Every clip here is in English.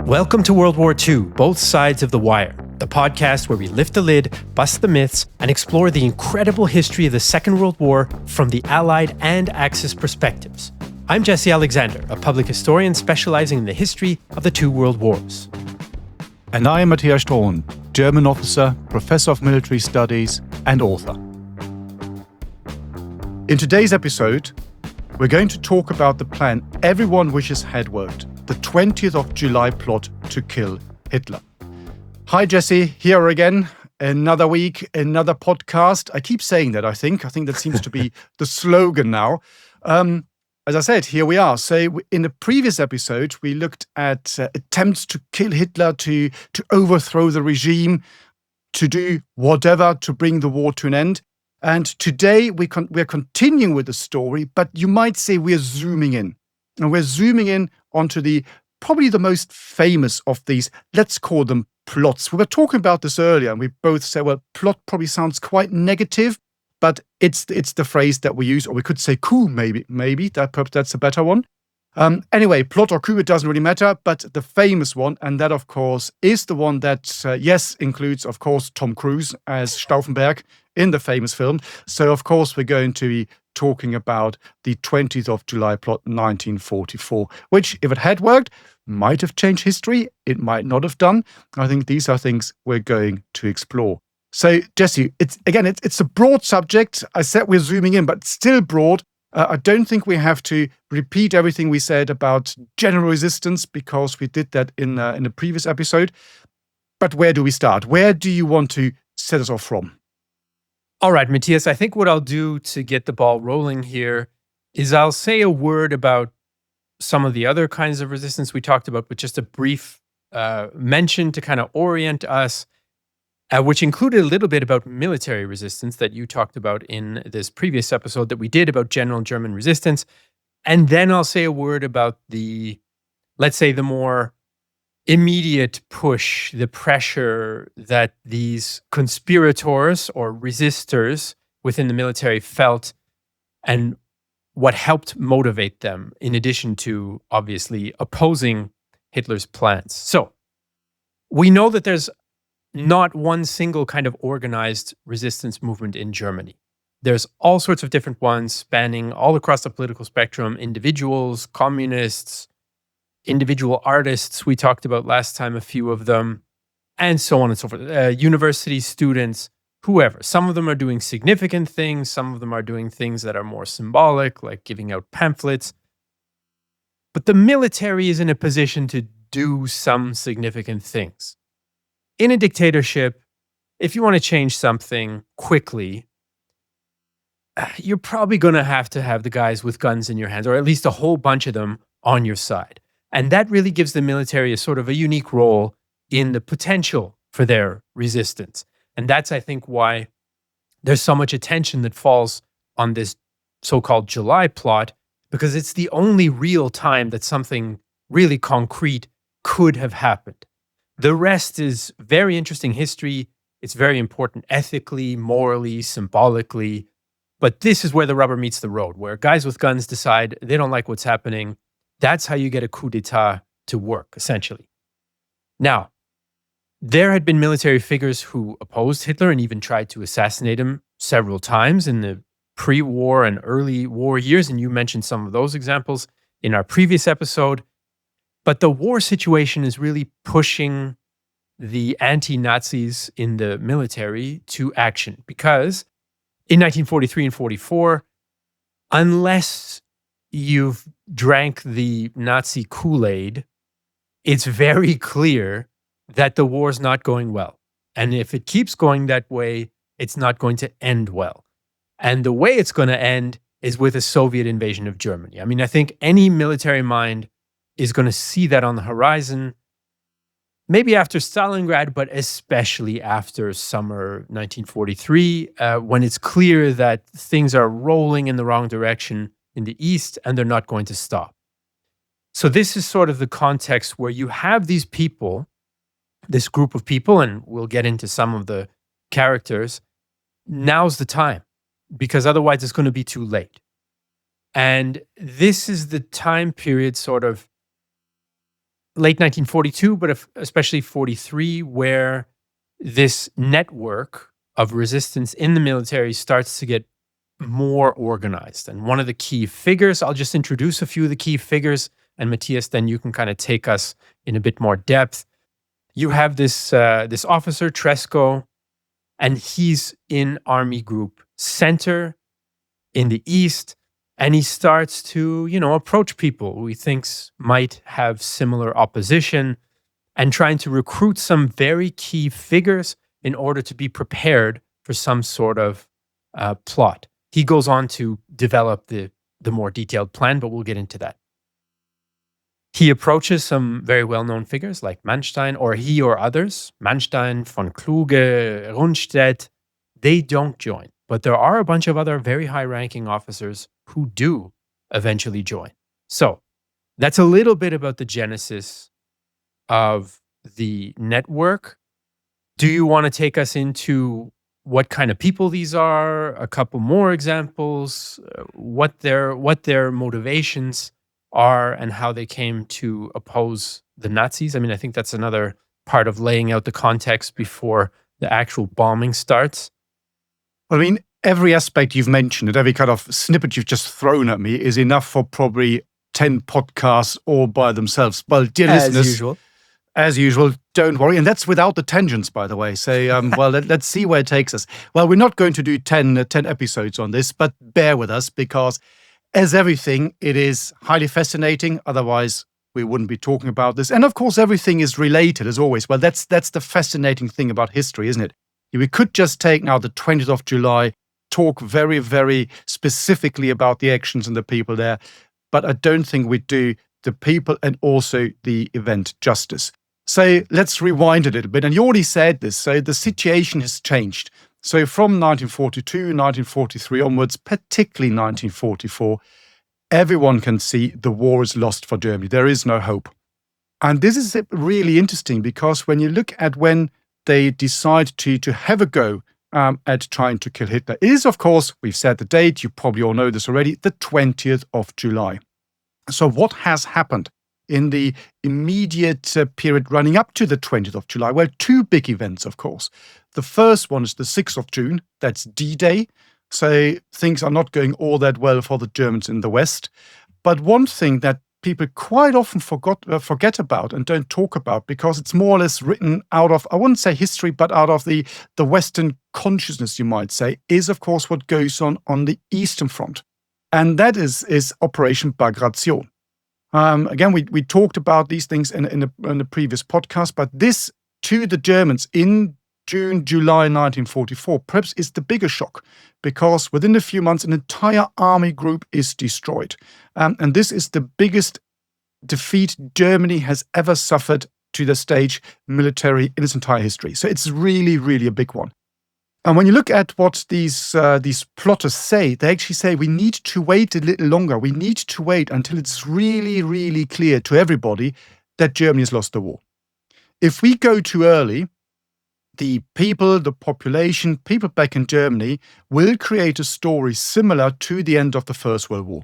Welcome to World War II, Both Sides of the Wire, the podcast where we lift the lid, bust the myths, and explore the incredible history of the Second World War from the Allied and Axis perspectives. I'm Jesse Alexander, a public historian specializing in the history of the two world wars. And I am Matthias Strohn, German officer, professor of military studies, and author. In today's episode, we're going to talk about the plan everyone wishes had worked, the 20th of July plot to kill Hitler. Hi, Jesse, here again. Another week, another podcast. I keep saying that, I think that seems to be the slogan now. As I said, here we are. So in the previous episode, we looked at attempts to kill Hitler, to overthrow the regime, to do whatever to bring the war to an end. And today we're continuing with the story, but you might say we're zooming in. And we're zooming in onto probably the most famous of these, let's call them plots. We were talking about this earlier, and we both said, well, plot probably sounds quite negative, but it's the phrase that we use, or we could say coup, maybe perhaps that's a better one. Anyway, plot or coup, it doesn't really matter, but the famous one, and that, of course, is the one that, includes, of course, Tom Cruise as Stalenbergs in the famous film. So, of course, we're going to be talking about the 20th of July plot 1944, which, if it had worked, might have changed history. It might not have done. I think these are things we're going to explore. So, Jesse, it's a broad subject. I said we're zooming in, but still broad. I don't think we have to repeat everything we said about general resistance, because we did that in the previous episode. But where do we start? Where do you want to set us off from? All right, Matthias, I think what I'll do to get the ball rolling here is I'll say a word about some of the other kinds of resistance we talked about, but just a brief mention to kind of orient us, which included a little bit about military resistance that you talked about in this previous episode that we did about general German resistance. And then I'll say a word about let's say the more immediate push, the pressure that these conspirators or resistors within the military felt, and what helped motivate them, in addition to obviously opposing Hitler's plans. So we know that there's not one single kind of organized resistance movement in Germany. There's all sorts of different ones spanning all across the political spectrum, individuals, communists, individual artists. We talked about last time a few of them, and so on and so forth. University students, whoever. Some of them are doing significant things. Some of them are doing things that are more symbolic, like giving out pamphlets. But the military is in a position to do some significant things. In a dictatorship, if you want to change something quickly, you're probably going to have the guys with guns in your hands, or at least a whole bunch of them on your side. And that really gives the military a sort of a unique role in the potential for their resistance. And that's, I think, why there's so much attention that falls on this so-called July plot, because it's the only real time that something really concrete could have happened. The rest is very interesting history. It's very important ethically, morally, symbolically. But this is where the rubber meets the road, where guys with guns decide they don't like what's happening. That's how you get a coup d'etat to work, essentially. Now, there had been military figures who opposed Hitler and even tried to assassinate him several times in the pre-war and early war years, and you mentioned some of those examples in our previous episode. But the war situation is really pushing the anti-Nazis in the military to action, because in 1943 and 44, unless you've drank the Nazi Kool-Aid, it's very clear that the war's not going well. And if it keeps going that way, it's not going to end well. And the way it's going to end is with a Soviet invasion of Germany. I mean, I think any military mind is going to see that on the horizon, maybe after Stalingrad, but especially after summer 1943, when it's clear that things are rolling in the wrong direction in the East, and they're not going to stop. So this is sort of the context where you have these people, this group of people, and we'll get into some of the characters. Now's the time, because otherwise it's going to be too late. And this is the time period sort of late 1942, but especially 43, where this network of resistance in the military starts to get more organized. And one of the key figures, I'll just introduce a few of the key figures, and Matthias, then you can kind of take us in a bit more depth. You have this officer, Tresco, and he's in Army Group Center in the East, and he starts to, approach people who he thinks might have similar opposition and trying to recruit some very key figures in order to be prepared for some sort of plot. He goes on to develop the more detailed plan, but we'll get into that. He approaches some very well-known figures like Manstein, or he or others, Manstein, von Kluge, Rundstedt. They don't join, but there are a bunch of other very high-ranking officers who do eventually join. So that's a little bit about the genesis of the network. Do you want to take us into what kind of people these are? A couple more examples, what their motivations are, and how they came to oppose the Nazis? I mean, I think that's another part of laying out the context before the actual bombing starts. I mean, every aspect you've mentioned and every kind of snippet you've just thrown at me is enough for probably 10 podcasts all by themselves. Well, dear listeners, as usual, don't worry. And that's without the tangents, by the way. So, let's see where it takes us. Well, we're not going to do 10 episodes on this, but bear with us because, as everything, it is highly fascinating. Otherwise, we wouldn't be talking about this. And of course, everything is related, as always. Well, that's the fascinating thing about history, isn't it? We could just take now the 20th of July, talk very, very specifically about the actions and the people there. But I don't think we do the people and also the event justice. So let's rewind a little bit. And you already said this. So the situation has changed. So from 1942, 1943 onwards, particularly 1944, everyone can see the war is lost for Germany. There is no hope. And this is really interesting because when you look at when they decide to have a go at trying to kill Hitler, it is, of course, we've said the date, you probably all know this already, the 20th of July. So what has happened in the immediate period running up to the 20th of July? Well, two big events, of course. The first one is the 6th of June, that's D-Day. So things are not going all that well for the Germans in the West. But one thing that people quite often forget about and don't talk about, because it's more or less written out of, I wouldn't say history, but out of the Western consciousness, you might say, is, of course, what goes on the Eastern Front. And that is Operation Bagration. Again, we talked about these things in the previous podcast, but this to the Germans in June, July 1944 perhaps is the bigger shock, because within a few months, an entire army group is destroyed. And this is the biggest defeat Germany has ever suffered to the stage military in its entire history. So it's really, really a big one. And when you look at what these plotters say, they actually say we need to wait a little longer. We need to wait until it's really, really clear to everybody that Germany has lost the war. If we go too early, the people, the population, people back in Germany will create a story similar to the end of the First World War.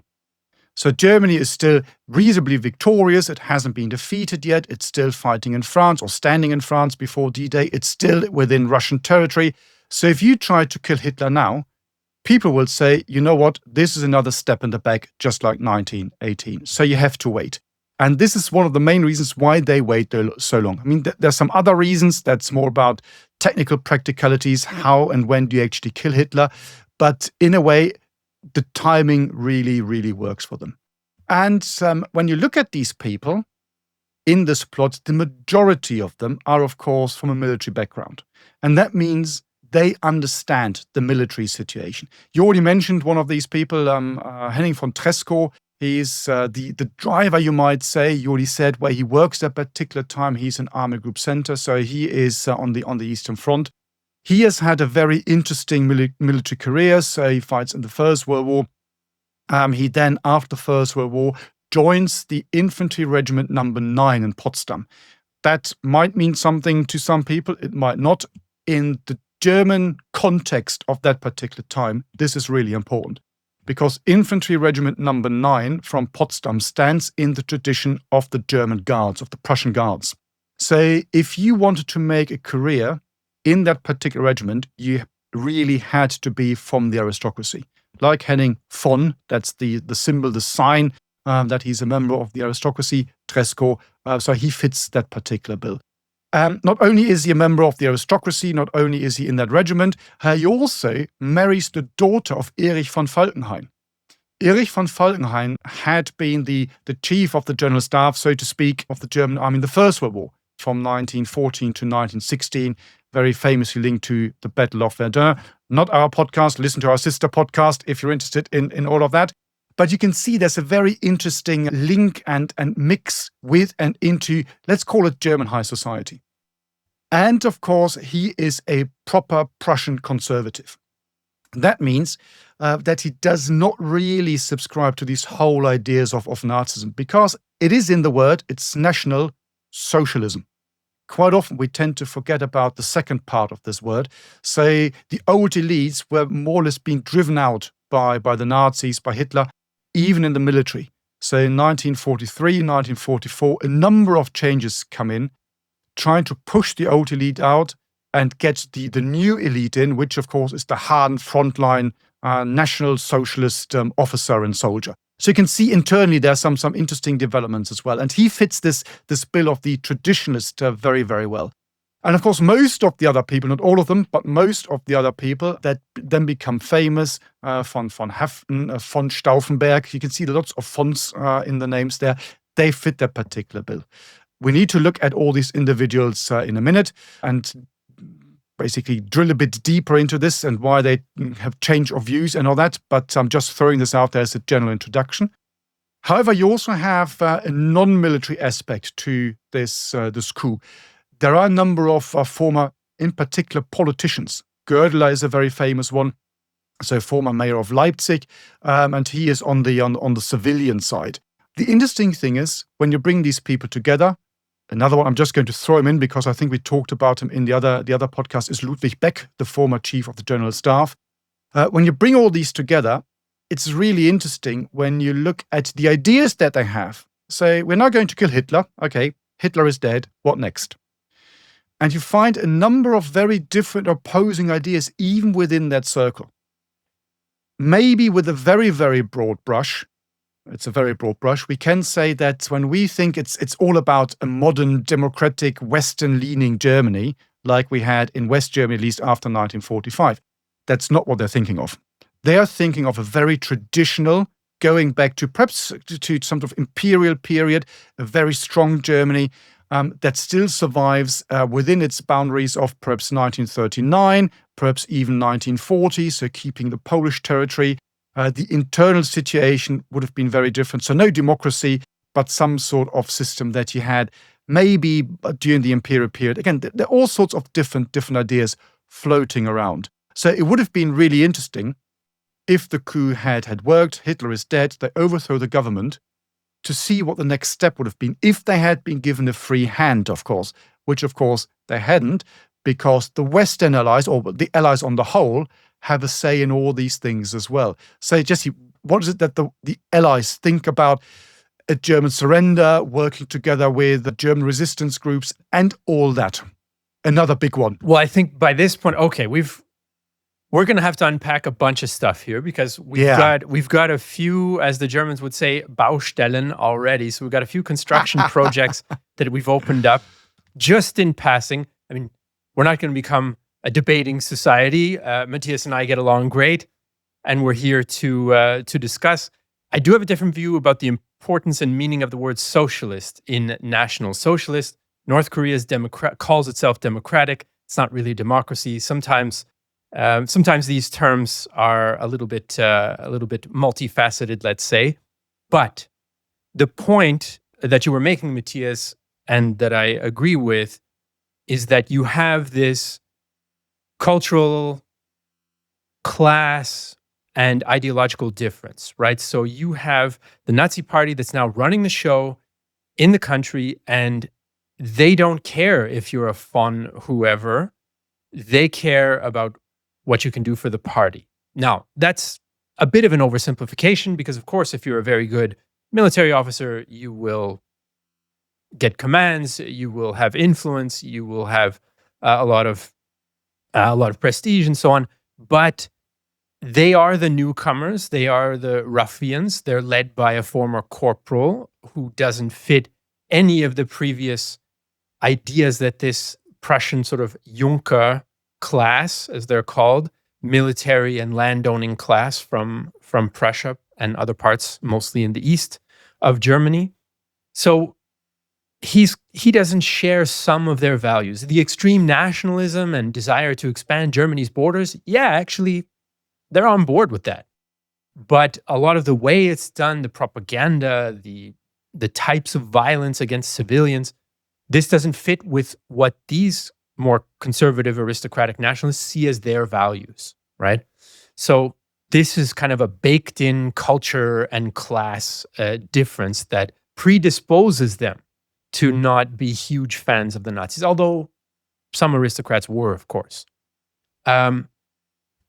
So Germany is still reasonably victorious. It hasn't been defeated yet. It's still fighting in France or standing in France before D-Day. It's still within Russian territory. So if you try to kill Hitler now, people will say, you know what, this is another step in the back, just like 1918. So you have to wait. And this is one of the main reasons why they wait so long. I mean, there's some other reasons that's more about technical practicalities, how and when do you actually kill Hitler. But in a way, the timing really, really works for them. And when you look at these people in this plot, the majority of them are, of course, from a military background. And that means they understand the military situation. You already mentioned one of these people, Henning von Tresco. He's the driver, you might say. You already said where he works at a particular time. He's an Army Group Center, so he is on the Eastern Front. He has had a very interesting military career. So he fights in the First World War. He then, after the First World War, joins the Infantry Regiment Number 9 in Potsdam. That might mean something to some people. It might not. In the German context of that particular time, this is really important. because Infantry Regiment Number 9 from Potsdam stands in the tradition of the German Guards, of the Prussian Guards. So if you wanted to make a career in that particular regiment, you really had to be from the aristocracy. Like Henning von, that's the symbol, the sign that he's a member of the aristocracy, Tresco, so he fits that particular bill. Not only is he a member of the aristocracy, not only is he in that regiment, he also marries the daughter of Erich von Falkenhayn. Erich von Falkenhayn had been the chief of the general staff, so to speak, of the German army in the First World War from 1914 to 1916, very famously linked to the Battle of Verdun. Not our podcast, listen to our sister podcast if you're interested in all of that. But you can see there's a very interesting link and mix with and into, let's call it German high society. And of course, he is a proper Prussian conservative. That means that he does not really subscribe to these whole ideas of Nazism, because it is in the word, it's National Socialism. Quite often we tend to forget about the second part of this word. So the old elites were more or less being driven out by the Nazis, by Hitler, even in the military. So in 1943, 1944, a number of changes come in, trying to push the old elite out and get the new elite in, which of course is the hardened frontline National Socialist officer and soldier. So you can see internally there's some interesting developments as well. And he fits this bill of the traditionalist very, very well. And of course, most of the other people, not all of them, but most of the other people that then become famous, von Heften, von Stauffenberg, you can see lots of fonts in the names there, they fit that particular bill. We need to look at all these individuals in a minute and basically drill a bit deeper into this and why they have change of views and all that, but I'm just throwing this out there as a general introduction. However, you also have a non-military aspect to this coup. There are a number of former, in particular, politicians. Goerdeler is a very famous one, so former mayor of Leipzig, and he is on the civilian side. The interesting thing is, when you bring these people together, another one, I'm just going to throw him in because I think we talked about him in the other podcast, is Ludwig Beck, the former chief of the general staff. When you bring all these together, it's really interesting when you look at the ideas that they have. Say, we're not going to kill Hitler. Okay, Hitler is dead. What next? And you find a number of very different opposing ideas even within that circle. Maybe with a very, very broad brush, it's a very broad brush, we can say that when we think it's all about a modern, democratic, Western-leaning Germany, like we had in West Germany, at least after 1945, that's not what they're thinking of. They are thinking of a very traditional, going back to perhaps to some sort of imperial period, a very strong Germany, that still survives within its boundaries of perhaps 1939, perhaps even 1940, so keeping the Polish territory. The internal situation would have been very different. So no democracy, but some sort of system that you had maybe during the imperial period. Again, there are all sorts of different ideas floating around. So it would have been really interesting if the coup had worked, Hitler is dead, they overthrow the government, to see what the next step would have been if they had been given a free hand, of course, which of course they hadn't, because the Western allies, or the allies on the whole, have a say in all these things as well. So Jesse, what is it that the allies think about a German surrender, working together with the German resistance groups and all that? Another big one. Well, I think by this point, okay, we're going to have to unpack a bunch of stuff here because we've got a few, as the Germans would say, Baustellen already. So we've got a few construction projects that we've opened up just in passing. I mean, we're not going to become a debating society. Matthias and I get along great, and we're here to discuss. I do have a different view about the importance and meaning of the word socialist in National Socialist. North Korea's calls itself democratic. It's not really a democracy. Sometimes these terms are a little bit multifaceted, let's say. But the point that you were making, Matthias, and that I agree with, is that you have this cultural, class, and ideological difference, right? So you have the Nazi Party that's now running the show in the country, and they don't care if you're a von whoever. They care about what you can do for the party. Now, that's a bit of an oversimplification because, of course, if you're a very good military officer, you will get commands, you will have influence, you will have a lot of prestige and so on. But they are the newcomers. They are the ruffians. They're led by a former corporal who doesn't fit any of the previous ideas that this Prussian sort of Junker class, as they're called, military and landowning class from Prussia and other parts, mostly in the east of Germany. So he doesn't share some of their values. The extreme nationalism and desire to expand Germany's borders, yeah, actually, they're on board with that. But a lot of the way it's done, the propaganda, the types of violence against civilians, this doesn't fit with what these more conservative aristocratic nationalists see as their values, right? So this is kind of a baked-in culture and class difference that predisposes them to not be huge fans of the Nazis, although some aristocrats were, of course.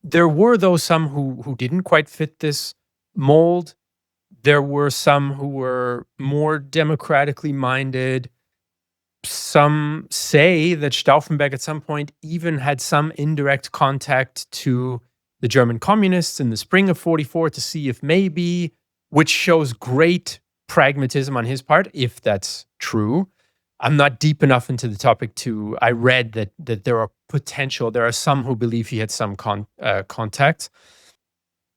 There were, though, some who didn't quite fit this mold. There were some who were more democratically minded. Some say that Stauffenberg at some point even had some indirect contact to the German communists in the spring of 44 to see if maybe, which shows great pragmatism on his part, if that's true. I'm not deep enough into the topic I read that there are some who believe he had some contacts.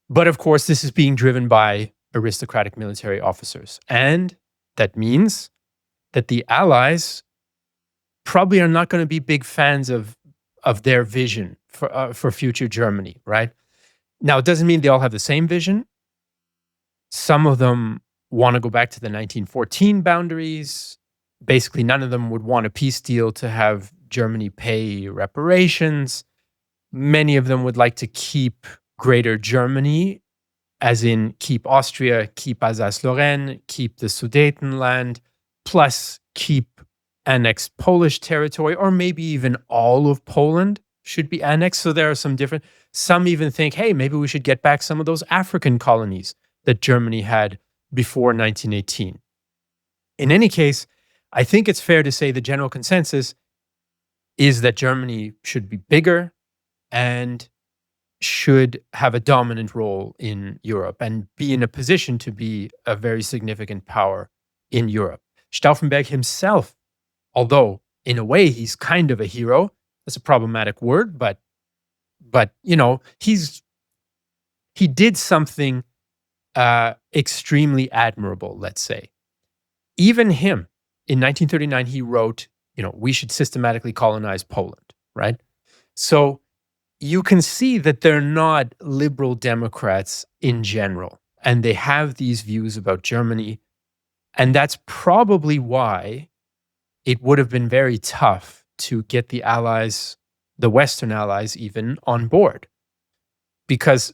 But of course, this is being driven by aristocratic military officers. And that means that the Allies probably are not going to be big fans of their vision for future Germany, right? Now, it doesn't mean they all have the same vision. Some of them want to go back to the 1914 boundaries. Basically, none of them would want a peace deal to have Germany pay reparations. Many of them would like to keep Greater Germany, as in keep Austria, keep Alsace-Lorraine, keep the Sudetenland, plus keep annexed Polish territory, or maybe even all of Poland should be annexed. So there are some even think, hey, maybe we should get back some of those African colonies that Germany had before 1918. In any case, I think it's fair to say the general consensus is that Germany should be bigger and should have a dominant role in Europe and be in a position to be a very significant power in Europe. Stauffenberg himself, although in a way he's kind of a hero, that's a problematic word, but he did something extremely admirable, let's say. Even him, in 1939, he wrote, we should systematically colonize Poland, right? So you can see that they're not liberal Democrats in general, and they have these views about Germany. And that's probably why it would have been very tough to get the Allies, the Western Allies even, on board. Because,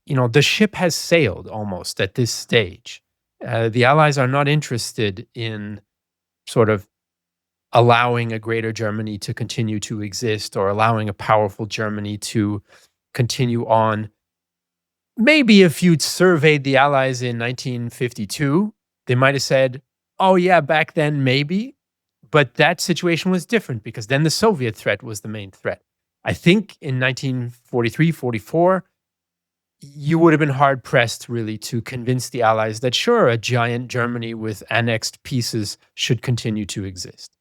the ship has sailed almost at this stage. The Allies are not interested in sort of allowing a greater Germany to continue to exist or allowing a powerful Germany to continue on. Maybe if you'd surveyed the Allies in 1952, they might have said, oh yeah, back then maybe. But that situation was different because then the Soviet threat was the main threat. I think in 1943, 44, you would have been hard-pressed really to convince the Allies that sure, a giant Germany with annexed pieces should continue to exist.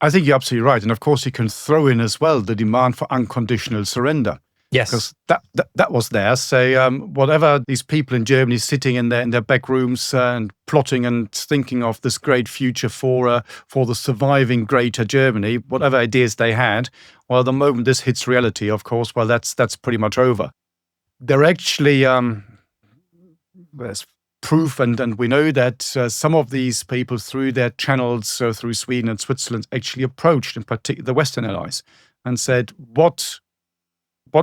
I think you're absolutely right. And of course, you can throw in as well the demand for unconditional surrender. Yes. Because that was there. So whatever these people in Germany sitting in their back rooms and plotting and thinking of this great future for the surviving greater Germany, whatever ideas they had, well, the moment this hits reality, of course, well, that's pretty much over. They're actually, there's proof, and we know that some of these people through their channels, through Sweden and Switzerland, actually approached in particular the Western Allies and said, what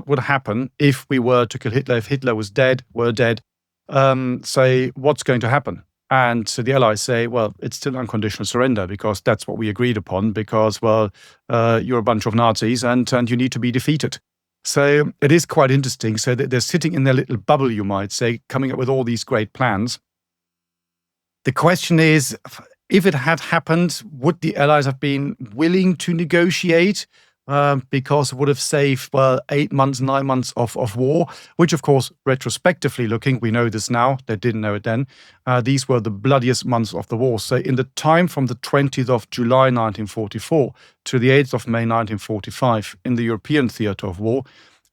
would happen if we were to kill Hitler, if Hitler was dead, were dead? say, what's going to happen? And so the Allies say, well, it's still unconditional surrender because that's what we agreed upon because, well, you're a bunch of Nazis and you need to be defeated. So it is quite interesting. So they're sitting in their little bubble, you might say, coming up with all these great plans. The question is, if it had happened, would the Allies have been willing to negotiate? Because it would have saved, well, 8 months, 9 months of war, which, of course, retrospectively looking, we know this now, they didn't know it then, these were the bloodiest months of the war. So in the time from the 20th of July 1944 to the 8th of May 1945, in the European theatre of war,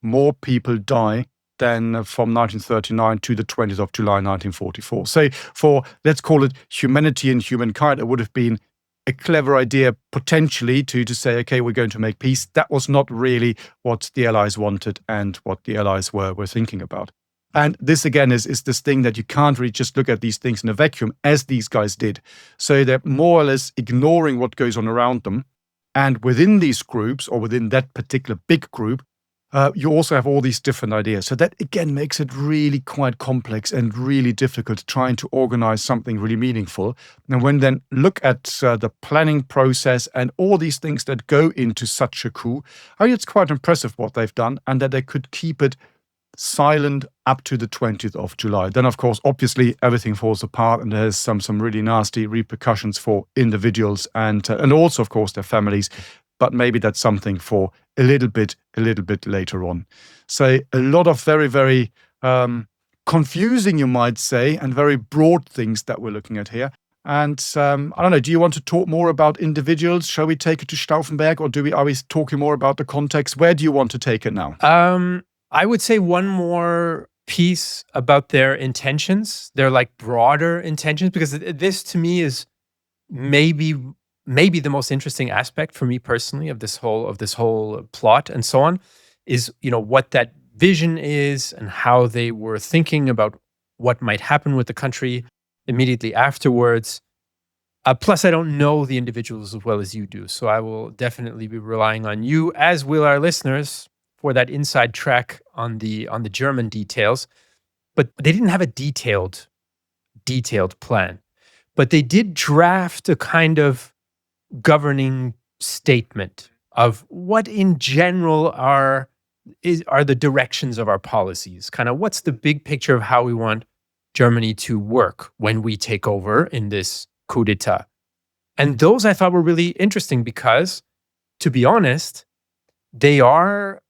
more people die than from 1939 to the 20th of July 1944. So for, let's call it humanity and humankind, it would have been a clever idea potentially to say, okay, we're going to make peace. That was not really what the Allies wanted and what the Allies were thinking about. And this, again, is this thing that you can't really just look at these things in a vacuum, as these guys did. So they're more or less ignoring what goes on around them. And within these groups, or within that particular big group, you also have all these different ideas. So that, again, makes it really quite complex and really difficult trying to organize something really meaningful. And when then look at the planning process and all these things that go into such a coup, I mean, it's quite impressive what they've done and that they could keep it silent up to the 20th of July. Then, of course, obviously, everything falls apart and there's some really nasty repercussions for individuals and also, of course, their families. But maybe that's something for a little bit later on. So a lot of very, very confusing, you might say, and very broad things that we're looking at here. And I don't know, do you want to talk more about individuals? Shall we take it to Stauffenberg, or are we talking more about the context? Where do you want to take it now? I would say one more piece about their intentions, their like broader intentions, because this to me is maybe the most interesting aspect for me personally of this whole plot and so on, is, you know, what that vision is and how they were thinking about what might happen with the country immediately afterwards. Plus, I don't know the individuals as well as you do, so I will definitely be relying on you, as will our listeners, for that inside track on the German details. But they didn't have a detailed plan, but they did draft a kind of governing statement of what in general are the directions of our policies. Kind of what's the big picture of how we want Germany to work when we take over in this coup d'etat. And those I thought were really interesting because, to be honest, they are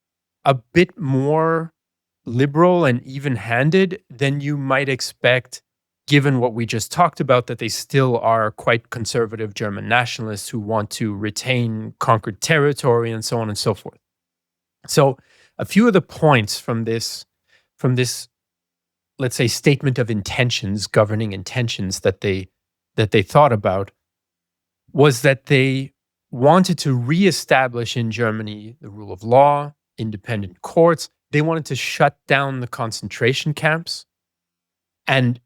a bit more liberal and even-handed than you might expect, given what we just talked about, that they still are quite conservative German nationalists who want to retain conquered territory and so on and so forth. So a few of the points from this, let's say, statement of intentions, governing intentions that they thought about, was that they wanted to reestablish in Germany the rule of law, independent courts. They wanted to shut down the concentration camps. And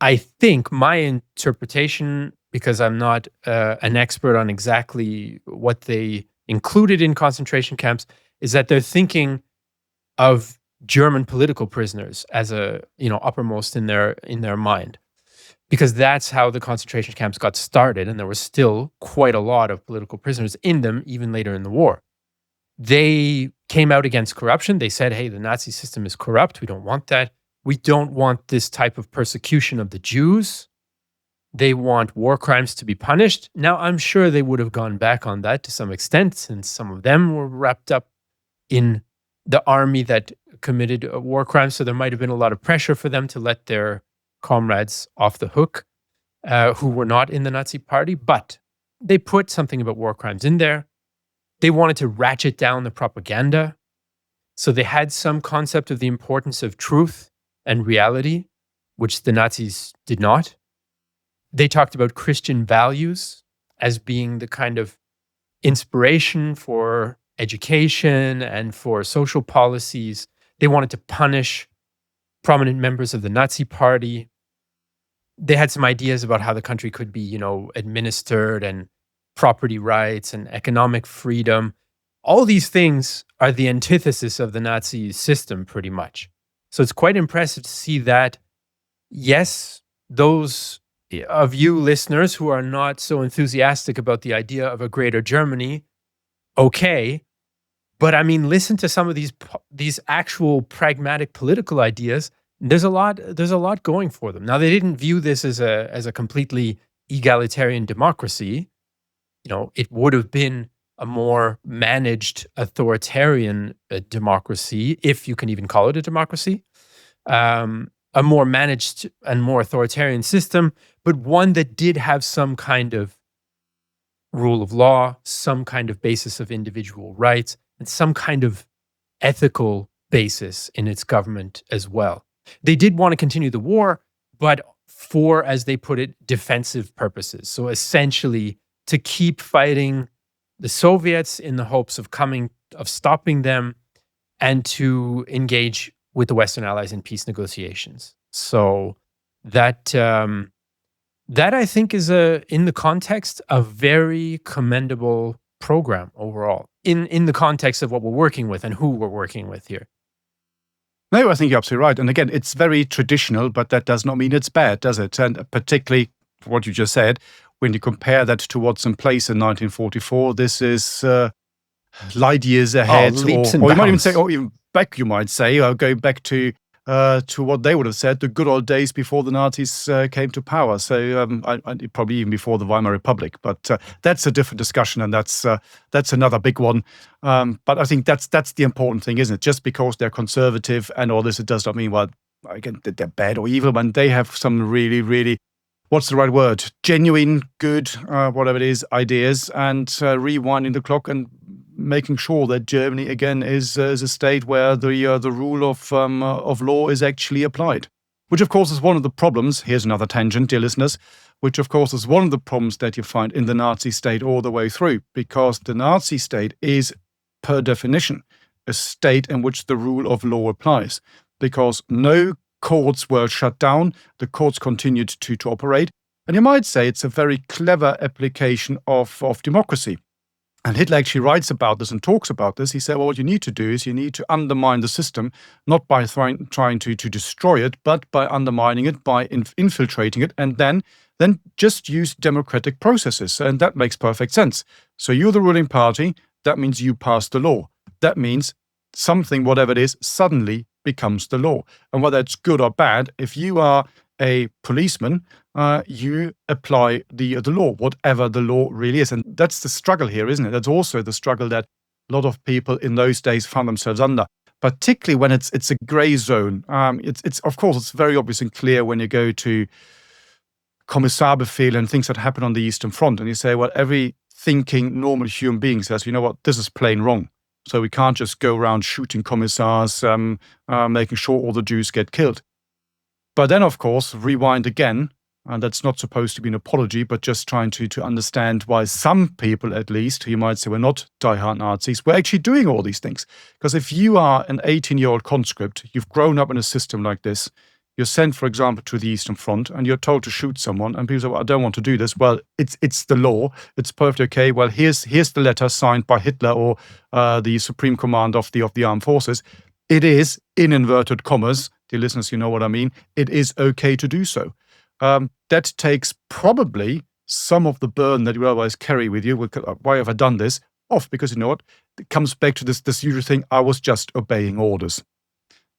I think my interpretation, because I'm not an expert on exactly what they included in concentration camps, is that they're thinking of German political prisoners as uppermost in their mind, because that's how the concentration camps got started, and there was still quite a lot of political prisoners in them even later in the war. They came out against corruption. They said, hey, the Nazi system is corrupt. We don't want that. We don't want this type of persecution of the Jews. They want war crimes to be punished. Now, I'm sure they would have gone back on that to some extent, since some of them were wrapped up in the army that committed war crimes. So there might have been a lot of pressure for them to let their comrades off the hook who were not in the Nazi party. But they put something about war crimes in there. They wanted to ratchet down the propaganda. So they had some concept of the importance of truth and reality, which the Nazis did not. They talked about Christian values as being the kind of inspiration for education and for social policies. They wanted to punish prominent members of the Nazi party. They had some ideas about how the country could be, administered, and property rights and economic freedom. All these things are the antithesis of the Nazi system, pretty much. So it's quite impressive to see that, yes, those of you listeners who are not so enthusiastic about the idea of a greater Germany, okay. But I mean, listen to some of these actual pragmatic political ideas. There's a lot going for them. Now, they didn't view this as a completely egalitarian democracy. It would have been a more managed authoritarian democracy, if you can even call it a democracy. A more managed and more authoritarian system, but one that did have some kind of rule of law, some kind of basis of individual rights, and some kind of ethical basis in its government as well. They did want to continue the war, but for, as they put it, defensive purposes. So essentially, to keep fighting the Soviets in the hopes of stopping them, and to engage with the Western Allies in peace negotiations. So that I think is in the context, a very commendable program overall, in the context of what we're working with and who we're working with here. No, I think you're absolutely right. And again, it's very traditional, but that does not mean it's bad, does it? And particularly what you just said, when you compare that to what's in place in 1944, this is light years ahead. Leaps and or you might even bounds. say, or even back, you might say, or go back to what they would have said, the good old days before the Nazis came to power. So probably even before the Weimar Republic. But that's a different discussion, and that's another big one. But I think that's the important thing, isn't it? Just because they're conservative and all this, it does not mean, well, again, that they're bad or evil. When they have some really, really, what's the right word? Genuine, good, whatever it is, ideas, and rewinding the clock and making sure that Germany again is a state where the rule of law is actually applied, which of course is one of the problems. Here's another tangent, dear listeners. Which of course is one of the problems that you find in the Nazi state all the way through, because the Nazi state is, per definition, a state in which the rule of law applies, because no courts were shut down, the courts continued to operate, and you might say it's a very clever application of democracy. And Hitler actually writes about this and talks about this. He said, well, what you need to do is you need to undermine the system, not by trying to destroy it, but by undermining it, by infiltrating it, and then just use democratic processes. And that makes perfect sense. So you're the ruling party. That means you pass the law. That means something, whatever it is, suddenly becomes the law. And whether it's good or bad, if you are a policeman, you apply the law, whatever the law really is. And that's the struggle here, isn't it? That's also the struggle that a lot of people in those days found themselves under, particularly when it's a gray zone. It's of course, it's very obvious and clear when you go to Kommissarbefehl and things that happen on the Eastern Front, and you say, well, every thinking normal human being says, you know what, this is plain wrong. So we can't just go around shooting commissars, making sure all the Jews get killed. But then, of course, rewind again, and that's not supposed to be an apology, but just trying to understand why some people, at least, who you might say were not diehard Nazis, were actually doing all these things. Because if you are an 18-year-old conscript, you've grown up in a system like this, you're sent, for example, to the Eastern Front, and you're told to shoot someone, and people say, well, I don't want to do this. Well, it's the law. It's perfectly okay. Well, here's the letter signed by Hitler or the Supreme Command of the Armed Forces. It is, in inverted commas, dear listeners, you know what I mean, it is okay to do so. That takes probably some of the burden that you otherwise carry with you. Why have I done this? Off, because you know what? It comes back to this usual thing, I was just obeying orders.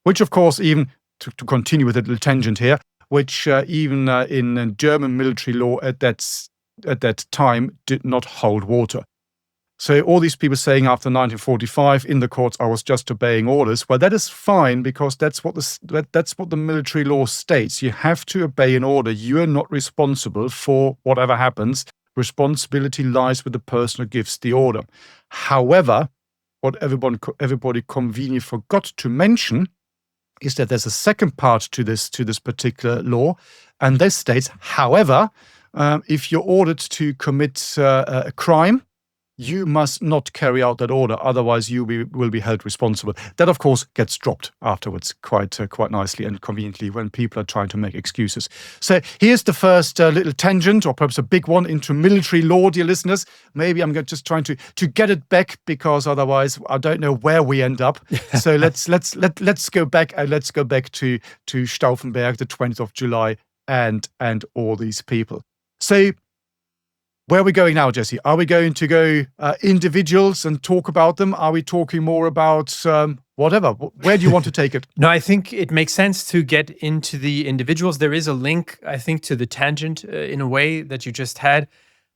Which, of course, even to continue with a little tangent here, which even in German military law at that time did not hold water. So all these people saying after 1945 in the courts, I was just obeying orders. Well, that is fine, because that's what the military law states. You have to obey an order. You are not responsible for whatever happens. Responsibility lies with the person who gives the order. However, what everybody conveniently forgot to mention is that there's a second part to this particular law, and this states, however, if you're ordered to commit a crime, you must not carry out that order, otherwise you will be held responsible. That, of course, gets dropped afterwards quite nicely and conveniently when people are trying to make excuses. So here's the first little tangent, or perhaps a big one, into military law, dear listeners. Maybe I'm just trying to get it back, because otherwise I don't know where we end up. So let's go back, and let's go back to Stauffenberg, the 20th of July, and all these people. So where are we going now, Jesse? Are we going to go individuals and talk about them? Are we talking more about whatever? Where do you want to take it? No, I think it makes sense to get into the individuals. There is a link, I think, to the tangent in a way that you just had.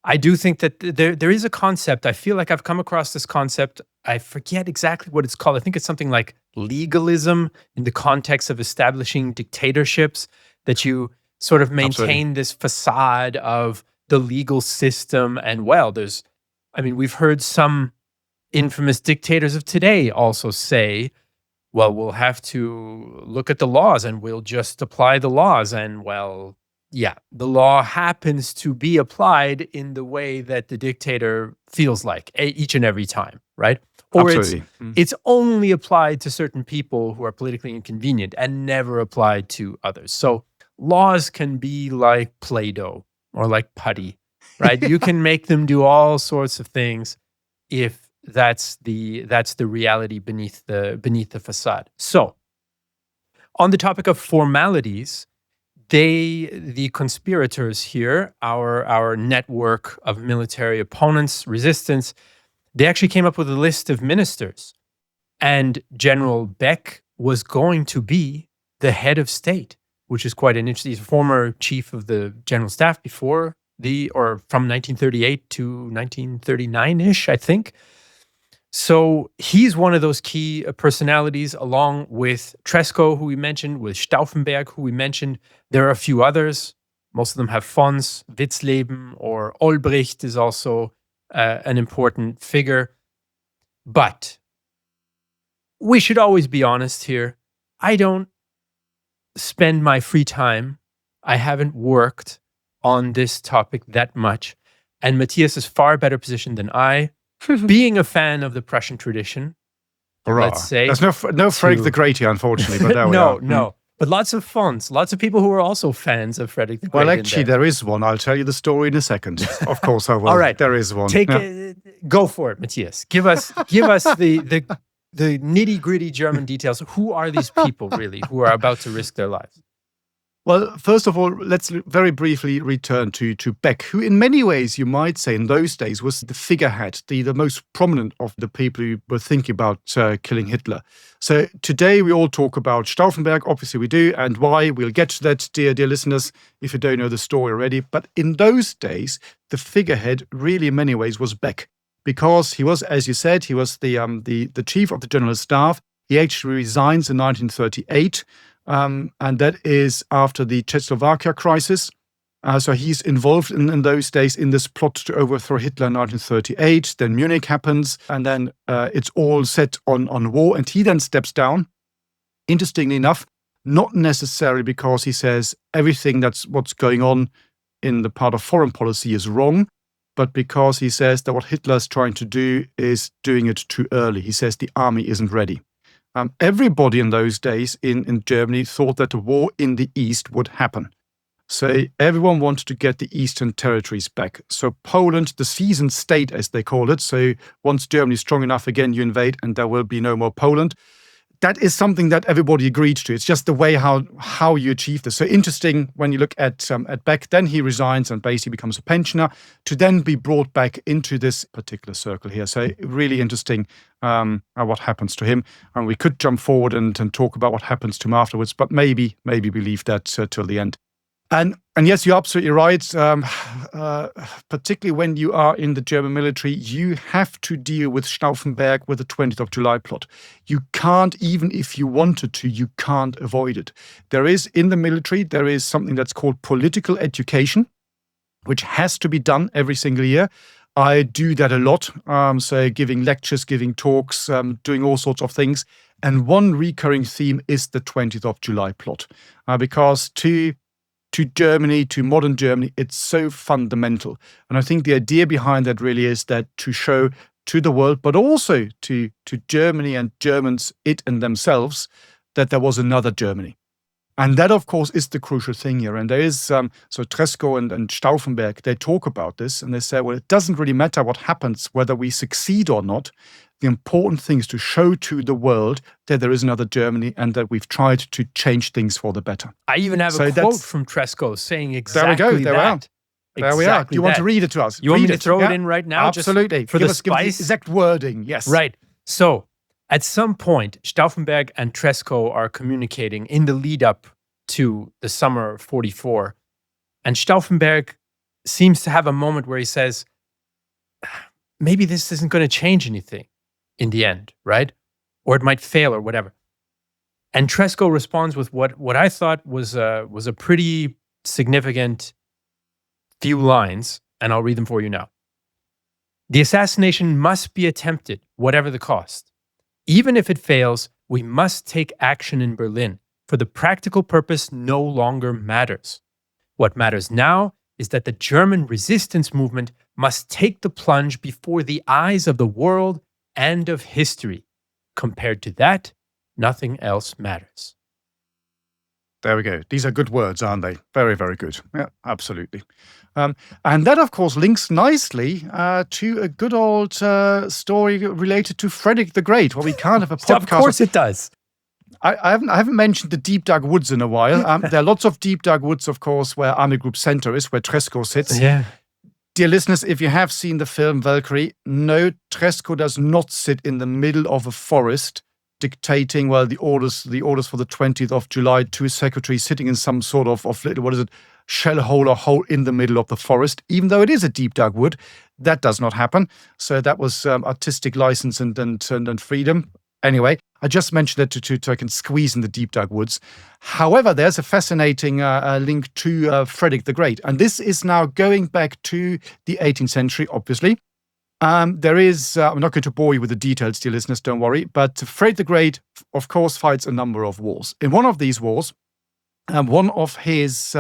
I do think that there is a concept. I feel like I've come across this concept. I forget exactly what it's called. I think it's something like legalism in the context of establishing dictatorships, that you sort of maintain this facade of the legal system. And we've heard some infamous dictators of today also say, well, we'll have to look at the laws and we'll just apply the laws. And the law happens to be applied in the way that the dictator feels like each and every time, right? Or it's only applied to certain people who are politically inconvenient and never applied to others. So laws can be like Play-Doh or like putty, right? You can make them do all sorts of things if that's the reality beneath the facade. So, on the topic of formalities, the conspirators here, our network of military opponents, resistance, they actually came up with a list of ministers, and General Beck was going to be the head of state, which is quite an interesting. He's a former chief of the general staff from 1938 to 1939-ish, I think. So he's one of those key personalities, along with Tresco, who we mentioned, with Stauffenberg, who we mentioned. There are a few others. Most of them have fonts. Witzleben or Olbricht is also an important figure. But we should always be honest here. I don't spend my free time. I haven't worked on this topic that much. And Matthias is far better positioned than I, being a fan of the Prussian tradition, let's say. There's no Frederick the Great here, unfortunately, but there we are. No. But lots of fonts, lots of people who are also fans of Frederick the Great. Well, actually, there is one. I'll tell you the story in a second. Of course I will. All right. There is one. Go for it, Matthias. Give us the nitty-gritty German details. Who are these people, really, who are about to risk their lives? Well, first of all, let's very briefly return to Beck, who in many ways, you might say, in those days was the figurehead, the most prominent of the people who were thinking about killing Hitler. So today we all talk about Stauffenberg, obviously we do, and why. We'll get to that, dear listeners, if you don't know the story already. But in those days, the figurehead really in many ways was Beck, because he was, as you said, he was the chief of the general staff. He actually resigns in 1938. And that is after the Czechoslovakia crisis. So he's involved in those days in this plot to overthrow Hitler in 1938. Then Munich happens, and then it's all set on war. And he then steps down, interestingly enough, not necessarily because he says everything what's going on in the part of foreign policy is wrong, but because he says that what Hitler's trying to do is doing it too early. He says the army isn't ready. Everybody in those days in Germany thought that the war in the East would happen. So everyone wanted to get the Eastern territories back. So Poland, the seasoned state, as they call it. So once Germany is strong enough again, you invade and there will be no more Poland. That is something that everybody agreed to. It's just the way how you achieve this. So interesting when you look at Beck, then he resigns and basically becomes a pensioner to then be brought back into this particular circle here. So really interesting what happens to him. And we could jump forward and talk about what happens to him afterwards, but maybe we leave that till the end. And yes, you're absolutely right. Particularly when you are in the German military, you have to deal with Stauffenberg, with the 20th of July plot. You can't, even if you wanted to, you can't avoid it. There is, in the military, there is something that's called political education, which has to be done every single year. I do that a lot. So giving lectures, giving talks, doing all sorts of things. And one recurring theme is the 20th of July plot. Because to to Germany, to modern Germany, it's so fundamental. And I think the idea behind that really is that to show to the world, but also to Germany and Germans, it and themselves, that there was another Germany. And that, of course, is the crucial thing here. And there is, so Treschow and Stauffenberg, they talk about this and they say, well, it doesn't really matter what happens, whether we succeed or not. The important thing is to show to the world that there is another Germany and that we've tried to change things for the better. I even have a quote from Treschow saying exactly there we go, that. There we are. Do you want to read it to us? You want me to throw it in right now? Absolutely. Just for the spice? Give us the exact wording, yes. Right. So at some point, Stauffenberg and Treschow are communicating in the lead up to the summer of 44. And Stauffenberg seems to have a moment where he says, maybe this isn't going to change anything in the end, right? Or it might fail or whatever. And Treschow responds with what I thought was a pretty significant few lines, and I'll read them for you now. The assassination must be attempted, whatever the cost. Even if it fails, we must take action in Berlin, for the practical purpose no longer matters. What matters now is that the German resistance movement must take the plunge before the eyes of the world and of history. Compared to that, nothing else matters. There we go. These are good words, aren't they? Very, very good. Yeah, absolutely. And that, of course, links nicely to a good old story related to Frederick the Great, where we can't have a podcast. Of course it does. I haven't mentioned the deep dug woods in a while. There are lots of deep dug woods, of course, where Army Group Center is, where Treschow sits. Yeah. Dear listeners, if you have seen the film Valkyrie, no, Treschow does not sit in the middle of a forest dictating, well, the orders for the 20th of July to his secretary, sitting in some sort of little, shell hole or hole in the middle of the forest, even though it is a deep dug wood. That does not happen. So that was artistic license and freedom. Anyway, I just mentioned that to I can squeeze in the deep dug woods. However, there's a fascinating link to Frederick the Great. And this is now going back to the 18th century, obviously. There is, I'm not going to bore you with the details, dear listeners, don't worry, but Frederick the Great, of course, fights a number of wars. In one of these wars, one of his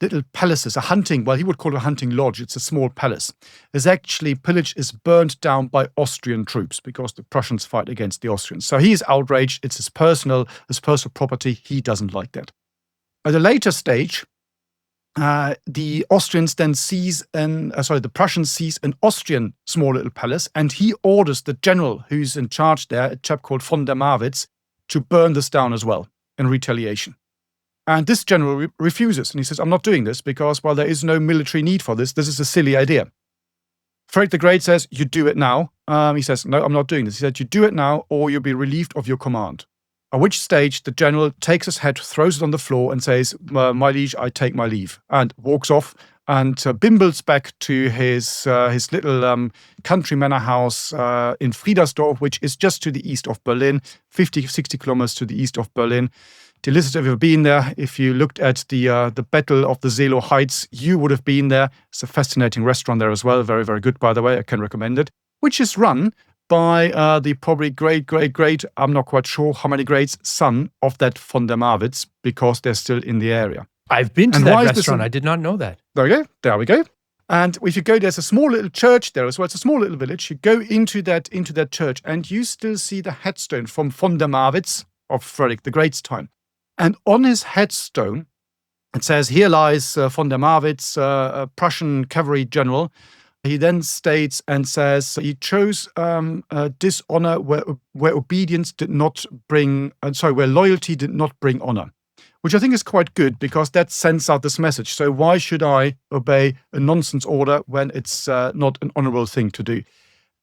little palaces, he would call it a hunting lodge, it's a small palace, is actually pillaged, is burned down by Austrian troops because the Prussians fight against the Austrians. So he is outraged, it's his personal property, he doesn't like that. At a later stage, the Austrians then the Prussians seize an Austrian small little palace, and he orders the general who's in charge there, a chap called von der Marwitz, to burn this down as well in retaliation. And this general refuses, and he says, I'm not doing this because, well, there is no military need for this. This is a silly idea. Frederick the Great says, you do it now. He says, no, I'm not doing this. He said, you do it now or you'll be relieved of your command. At which stage the general takes his head, throws it on the floor and says, my liege, I take my leave, and walks off and bimbles back to his little country manor house in Friedersdorf, which is just to the east of Berlin, 50, 60 kilometers to the east of Berlin. Dear listeners, if you've been there, if you looked at the Battle of the Seelow Heights, you would have been there. It's a fascinating restaurant there as well. Very, very good, by the way. I can recommend it. Which is run by the probably great, I'm not quite sure how many greats, son of that von der Marwitz, because they're still in the area. I've been to that restaurant. I did not know that. There we go. And if you go, there's a small little church there as well. It's a small little village. You go into that church and you still see the headstone from von der Marwitz of Frederick the Great's time. And on his headstone, it says, here lies von der Marwitz, a Prussian cavalry general. He then states and says he chose dishonor where obedience did not bring, where loyalty did not bring honor, which I think is quite good because that sends out this message. So why should I obey a nonsense order when it's not an honorable thing to do?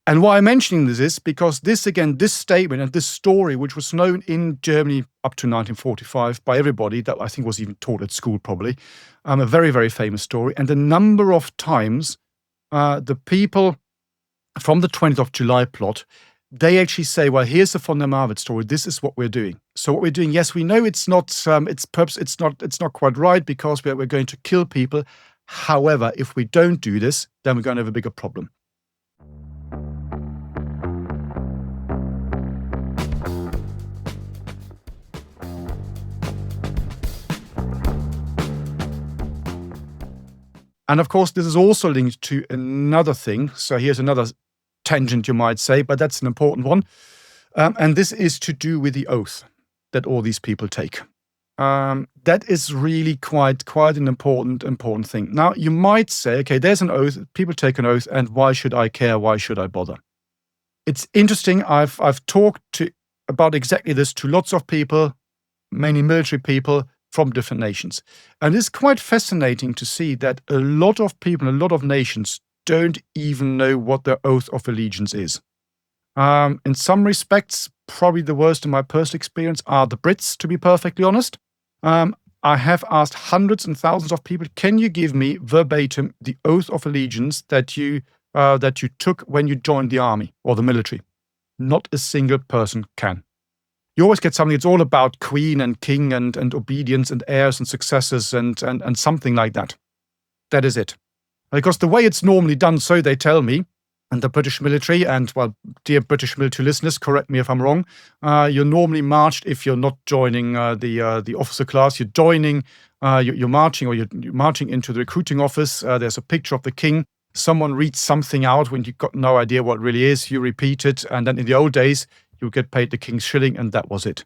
And why I'm mentioning this is because this statement and this story, which was known in Germany up to 1945 by everybody, that I think was even taught at school probably, a very, very famous story. And the number of times the people from the 20th of July plot, they actually say, well, here's the von der Marwitz story. This is what we're doing. So what we're doing, yes, we know it's not quite right because we're going to kill people. However, if we don't do this, then we're going to have a bigger problem. And of course, this is also linked to another thing. So here's another tangent, you might say, but that's an important one. And this is to do with the oath that all these people take. That is really quite an important thing. Now, you might say, okay, there's an oath, people take an oath, and why should I care? Why should I bother? It's interesting. I've talked about exactly this to lots of people, mainly military people from different nations. And it's quite fascinating to see that a lot of people, a lot of nations don't even know what their oath of allegiance is. In some respects, probably the worst in my personal experience are the Brits, to be perfectly honest. I have asked hundreds and thousands of people, can you give me verbatim the oath of allegiance that you took when you joined the army or the military? Not a single person can. You always get something, it's all about queen and king and obedience and heirs and successors and something like that. That is it. Because the way it's normally done, so they tell me, and the British military, and well, dear British military listeners, correct me if I'm wrong, you're normally marched if you're not joining the officer class. You're joining, you're marching, or you're marching into the recruiting office. There's a picture of the king. Someone reads something out when you've got no idea what it really is. You repeat it, and then in the old days, you get paid the king's shilling, and that was it.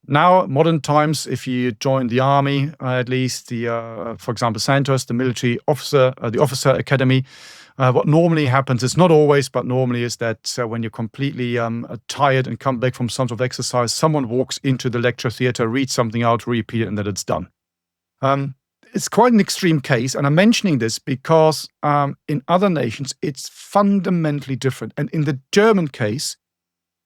Now, modern times, if you join the army, at least for example, Santos, the military officer, the officer academy, what normally happens is, not always, but normally is that when you're completely tired and come back from some sort of exercise, someone walks into the lecture theatre, reads something out, repeat it, and then it's done. It's quite an extreme case, and I'm mentioning this because in other nations, it's fundamentally different. And in the German case,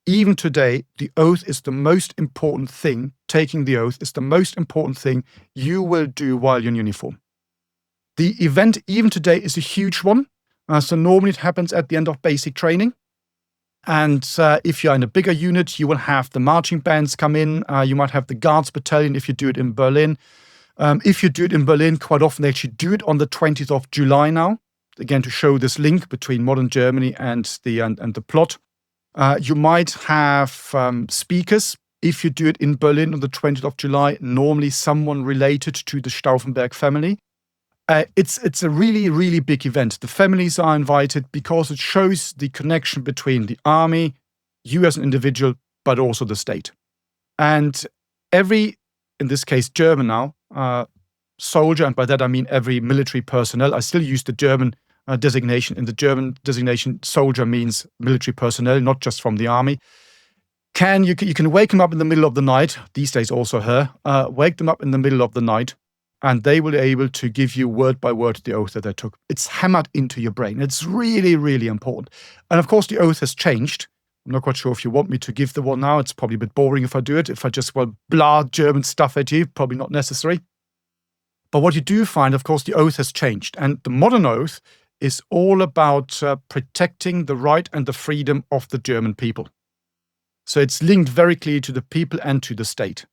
even today, the oath is the most important thing. Taking the oath is the most important thing you will do while you're in uniform. The event, even today, is a huge one. So normally it happens at the end of basic training. And if you're in a bigger unit, you will have the marching bands come in. You might have the Guards Battalion if you do it in Berlin. If you do it in Berlin, quite often they actually do it on the 20th of July now. Again, to show this link between modern Germany and the plot. You might have speakers. If you do it in Berlin on the 20th of July, normally someone related to the Stauffenberg family. It's a really, really big event. The families are invited because it shows the connection between the army, you as an individual, but also the state. And every, in this case, German now, soldier, and by that I mean every military personnel. I still use the German designation. In the German designation, soldier means military personnel, not just from the army. You can wake them up in the middle of the night, these days also her, wake them up in the middle of the night, and they will be able to give you word by word the oath that they took. It's hammered into your brain. It's really, really important. And of course, the oath has changed. I'm not quite sure if you want me to give the one now. It's probably a bit boring if I do it. If I just blah German stuff at you, probably not necessary. But what you do find, of course, the oath has changed. And the modern oath is all about protecting the right and the freedom of the German people. So it's linked very clearly to the people and to the state.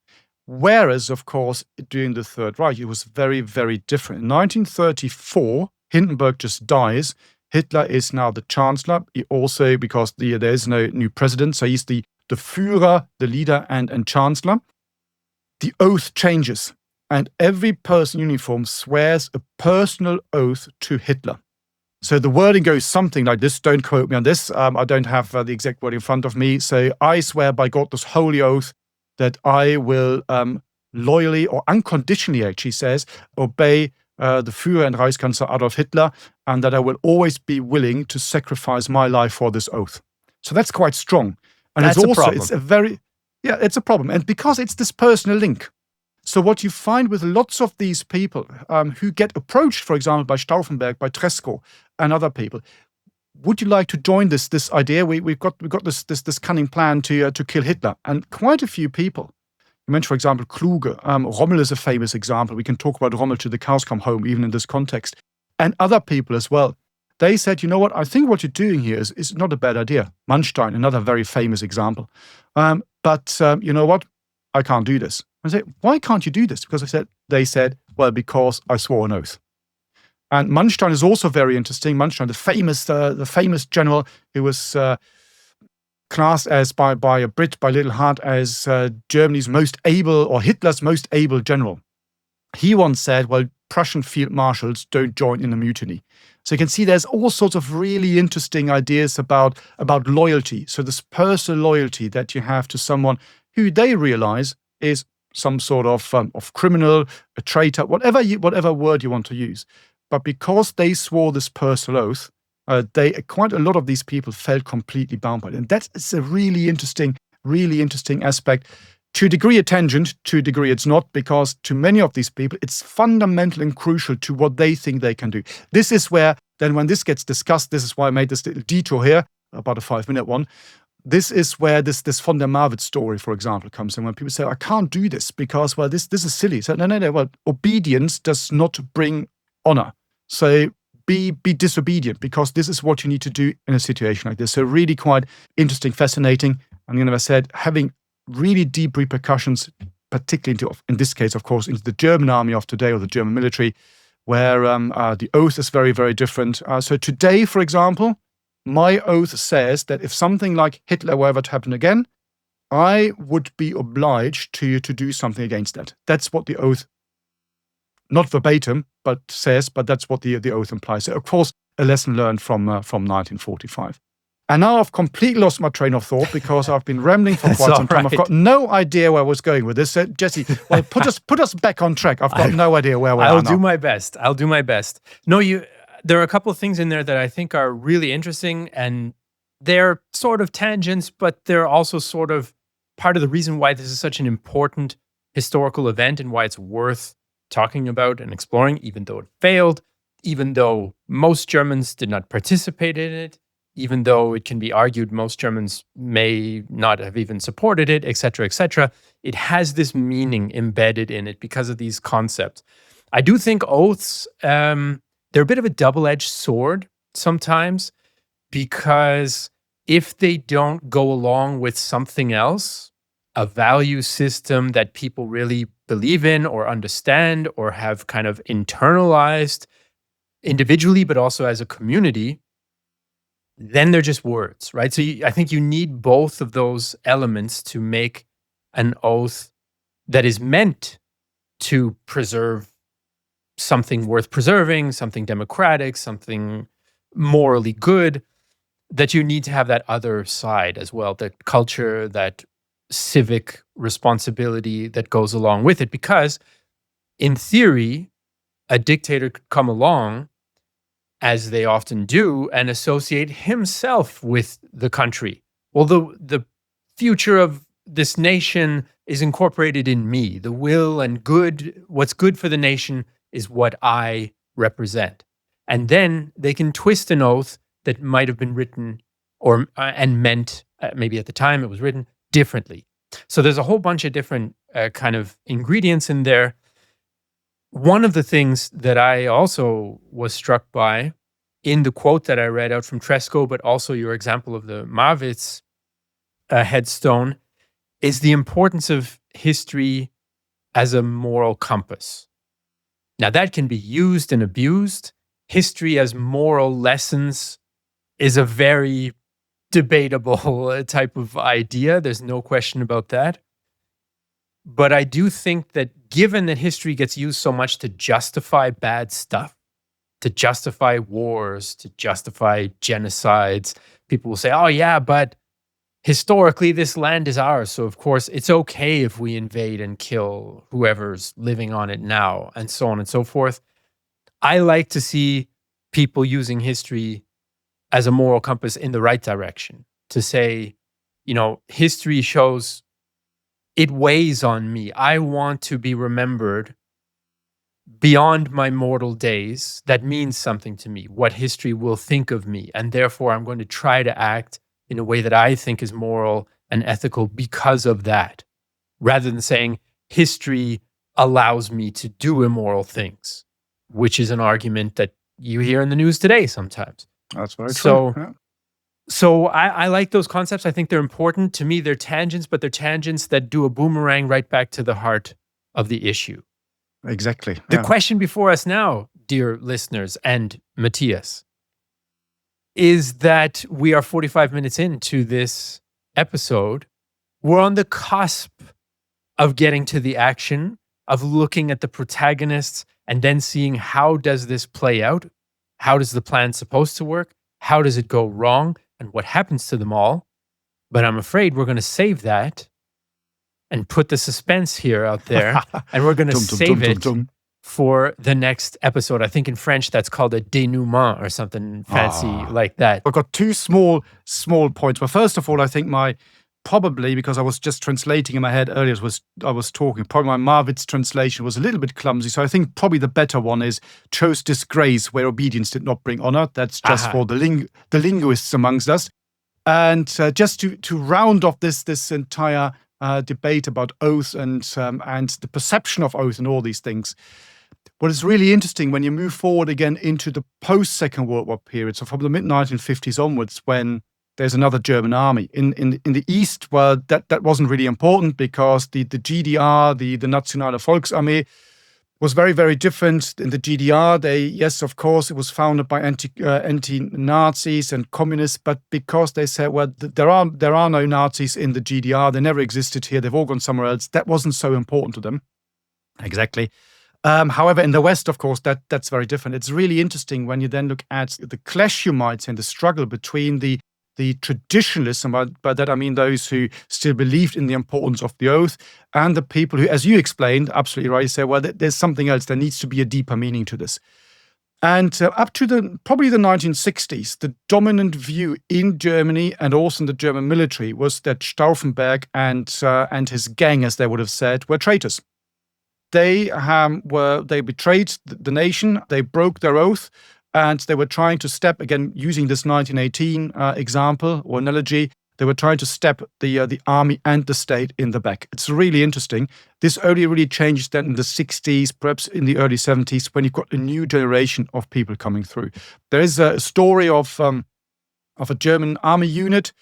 Whereas, of course, during the Third Reich, it was very, very different. In 1934, Hindenburg just dies. Hitler is now the chancellor. He also, because there is no new president, so he's the Führer, the leader and chancellor. The oath changes, and every person in uniform swears a personal oath to Hitler. So the wording goes something like this. Don't quote me on this. I don't have the exact word in front of me. So I swear by God this holy oath that I will loyally or unconditionally, actually says, obey the Führer and Reichskanzler Adolf Hitler, and that I will always be willing to sacrifice my life for this oath. So that's quite strong. And that's it's also, a problem. it's a problem. And because it's this personal link. So what you find with lots of these people who get approached, for example, by Stauffenberg, by Tresco, and other people, would you like to join this idea? We've got this cunning plan to kill Hitler, and quite a few people. You mentioned, for example, Kluge. Rommel is a famous example. We can talk about Rommel till the cows come home, even in this context, and other people as well. They said, you know what? I think what you're doing here is not a bad idea. Manstein, another very famous example. But you know what? I can't do this. I said, why can't you do this? Because they said, well, because I swore an oath. And Manstein is also very interesting. Manstein, the famous general who was classed as by a Brit, by Little Hart, as Germany's most able, or Hitler's most able general. He once said, well, Prussian field marshals don't join in a mutiny. So you can see there's all sorts of really interesting ideas about loyalty. So this personal loyalty that you have to someone who they realize is some sort of criminal, a traitor, whatever word you want to use. But because they swore this personal oath, quite a lot of these people felt completely bound by it. And that's a really interesting aspect. To a degree, a tangent, to a degree, it's not, because to many of these people, it's fundamental and crucial to what they think they can do. This is where, then when this gets discussed, this is why I made this little detour here, about a 5-minute one. This is where this von der Marwitz story, for example, comes in, when people say, I can't do this because, well, this is silly. So, no, well, obedience does not bring honor. So be disobedient, because this is what you need to do in a situation like this. So really quite interesting, fascinating. And as I said, having really deep repercussions, particularly in this case, of course, into the German army of today, or the German military, where the oath is very, very different. So today, for example, my oath says that if something like Hitler were ever to happen again, I would be obliged to do something against that. That's what the oath, not verbatim, but says, but that's what the oath implies. So, of course, a lesson learned from 1945. And now I've completely lost my train of thought, because I've been rambling for quite some time. Right. I've got no idea where I was going with this. So, Jesse, well, put us back on track. I've got no idea where we are now. I'll do my best. No, there are a couple of things in there that I think are really interesting, and they're sort of tangents, but they're also sort of part of the reason why this is such an important historical event, and why it's worth talking about and exploring, even though it failed, even though most Germans did not participate in it, even though it can be argued most Germans may not have even supported it, et cetera, et cetera. It has this meaning embedded in it because of these concepts. I do think oaths, they're a bit of a double-edged sword sometimes, because if they don't go along with something else, a value system that people really believe in or understand or have kind of internalized individually, but also as a community, then they're just words, right? So I think you need both of those elements to make an oath that is meant to preserve something worth preserving, something democratic, something morally good, that you need to have that other side as well, that culture, that civic responsibility that goes along with it. Because in theory, a dictator could come along, as they often do, and associate himself with the country. Well, the future of this nation is incorporated in me. The will and good, what's good for the nation is what I represent. And then they can twist an oath that might have been written and meant, maybe at the time it was written, differently. So there's a whole bunch of different kind of ingredients in there. One of the things that I also was struck by in the quote that I read out from Tresco, but also your example of the Marwitz headstone, is the importance of history as a moral compass. Now, that can be used and abused. History as moral lessons is a very debatable type of idea. There's no question about that. But I do think that given that history gets used so much to justify bad stuff, to justify wars, to justify genocides, people will say, oh yeah, but historically this land is ours, so of course it's okay if we invade and kill whoever's living on it now, and so on and so forth. I like to see people using history as a moral compass in the right direction, to say, history shows, it weighs on me. I want to be remembered beyond my mortal days. That means something to me, what history will think of me. And therefore, I'm going to try to act in a way that I think is moral and ethical because of that, rather than saying history allows me to do immoral things, which is an argument that you hear in the news today sometimes. That's very true. So I like those concepts. I think they're important. To me, they're tangents, but they're tangents that do a boomerang right back to the heart of the issue. Exactly. The question before us now, dear listeners and Matthias, is that we are 45 minutes into this episode. We're on the cusp of getting to the action, of looking at the protagonists and then seeing how does this play out? How does the plan supposed to work? How does it go wrong? And what happens to them all? But I'm afraid we're going to save that and put the suspense here out there, and we're going to save it for the next episode. I think in French that's called a dénouement or something fancy like that. I've got two small points. Well, first of all, I think probably because I was just translating in my head earlier, I was talking, probably my Marwitz translation was a little bit clumsy. So I think probably the better one is chose disgrace where obedience did not bring honor. That's just for the linguists amongst us. And just to round off this entire debate about oath and the perception of oath and all these things. What is really interesting when you move forward again into the post-Second World War period, so from the mid-1950s onwards, when there's another German army. In the East, well, that wasn't really important because the GDR, the Nationale Volksarmee, was very, very different. In the GDR, yes, of course, it was founded by anti-Nazis and communists, but because they said, well, there are no Nazis in the GDR, they never existed here, they've all gone somewhere else, that wasn't so important to them. Exactly. However, in the West, of course, that's very different. It's really interesting when you then look at the clash, you might say, and the struggle between the traditionalists, and by that I mean those who still believed in the importance of the oath, and the people who, as you explained, absolutely right, say, well, there's something else. There needs to be a deeper meaning to this. And up to probably the 1960s, the dominant view in Germany and also in the German military was that Stauffenberg and his gang, as they would have said, were traitors. They betrayed the nation. They broke their oath. And they were trying to step, again, using this 1918 example or analogy, they were trying to step the army and the state in the back. It's really interesting. This only really changed then in the 60s, perhaps in the early 70s, when you've got a new generation of people coming through. There is a story of a German army unit,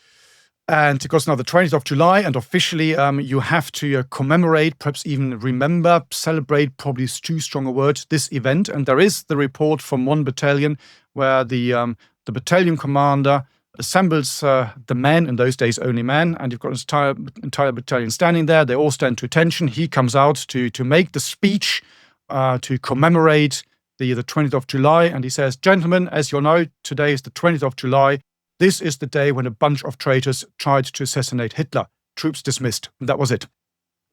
and it goes now the 20th of July, and officially you have to commemorate, perhaps even remember, celebrate, probably is too strong a word, this event. And there is the report from one battalion where the battalion commander assembles the men, in those days only men, and you've got an entire battalion standing there. They all stand to attention. He comes out to make the speech to commemorate the 20th of July, and he says, "Gentlemen, as you know, today is the 20th of July. This is the day when a bunch of traitors tried to assassinate Hitler. Troops dismissed." And that was it.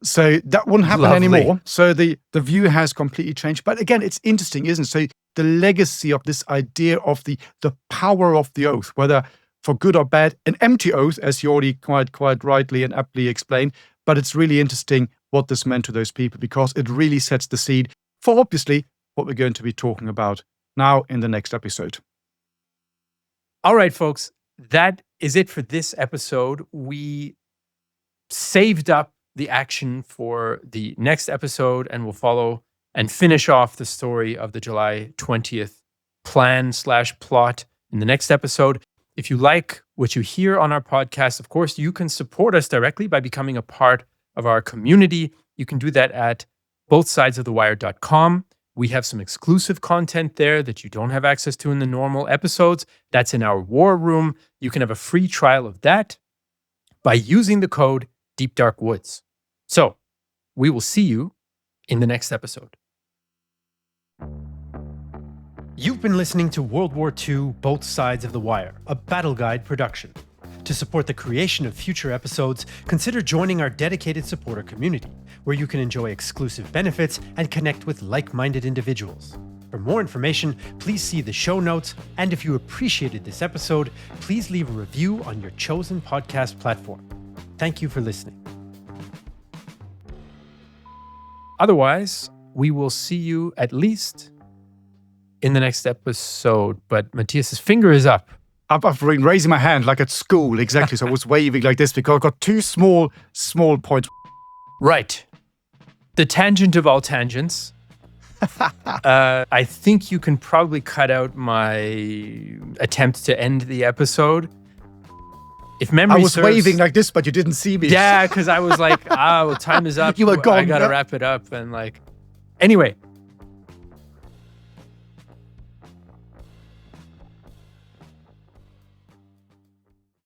So that wouldn't happen anymore. So the view has completely changed. But again, it's interesting, isn't it? So the legacy of this idea of the power of the oath, whether for good or bad, an empty oath, as you already quite rightly and aptly explained. But it's really interesting what this meant to those people, because it really sets the seed for obviously what we're going to be talking about now in the next episode. All right, folks, that is it for this episode. We saved up the action for the next episode, and we'll follow and finish off the story of the July 20th plan/plot in the next episode. If you like what you hear on our podcast, of course, you can support us directly by becoming a part of our community. You can do that at bothsidesofthewire.com. We have some exclusive content there that you don't have access to in the normal episodes. That's in our war room. You can have a free trial of that by using the code DeepDarkWoods. So we will see you in the next episode. You've been listening to World War II, Both Sides of the Wire, a Battle Guide production. To support the creation of future episodes, consider joining our dedicated supporter community, where you can enjoy exclusive benefits and connect with like-minded individuals. For more information, please see the show notes, and if you appreciated this episode, please leave a review on your chosen podcast platform. Thank you for listening. Otherwise, we will see you at least in the next episode, but Matthias's finger is up. I've been raising my hand like at school, exactly. So I was waving like this because I've got two small points. Right. The tangent of all tangents. I think you can probably cut out my attempt to end the episode. If memory I was waving like this, but you didn't see me. Yeah, because I was like, well, time is up. You were gone. I got to wrap it up. And anyway.